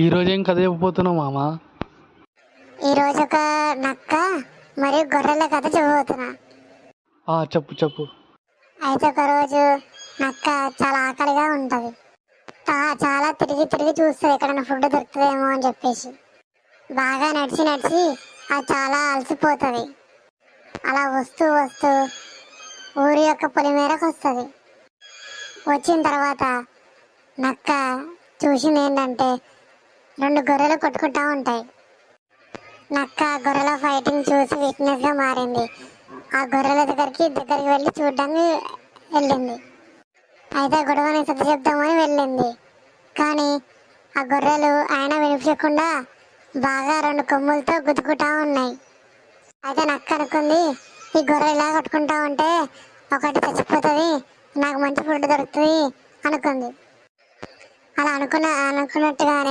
ఈ రోజు ఏం కథ చెప్పబోతున్నావు మామ? ఈ రోజు ఒక నక్క మరియు గొర్రెల కథ చెప్పబోతున్నా. చెప్పు చెప్పు. అయితే ఒక రోజు నక్క చాలా ఆకలిగా ఉంటది. చాలా తిరిగి తిరిగి చూస్తుంది ఎక్కడైనా ఫుడ్ దొరుకుతుందేమో అని చెప్పేసి. బాగా నడిచి నడిచి అది చాలా అలసిపోతుంది. అలా వస్తూ వస్తూ ఊరి యొక్క పొలిమేరకు వస్తుంది. వచ్చిన తర్వాత నక్క చూసింది ఏంటంటే 2 గొర్రెలు కొట్టుకుంటా ఉంటాయి. నక్క గొర్రెల ఫైటింగ్ చూసి వీక్నెస్గా మారింది. ఆ గొర్రెల దగ్గరికి వెళ్ళి చూడడానికి వెళ్ళింది. అయితే గొడవని సర్ది చెప్దామని వెళ్ళింది. కానీ ఆ గొర్రెలు ఆయన వినిపించకుండా బాగా 2 కొమ్ములతో గుద్దుకుంటా ఉన్నాయి. అయితే నక్క అనుకుంది, ఈ గొర్రె ఇలా కొట్టుకుంటా ఉంటే ఒకటి చచ్చిపోతుంది, నాకు మంచి ఫుడ్ దొరుకుతుంది అనుకుంది. అలా అనుకున్నట్టుగానే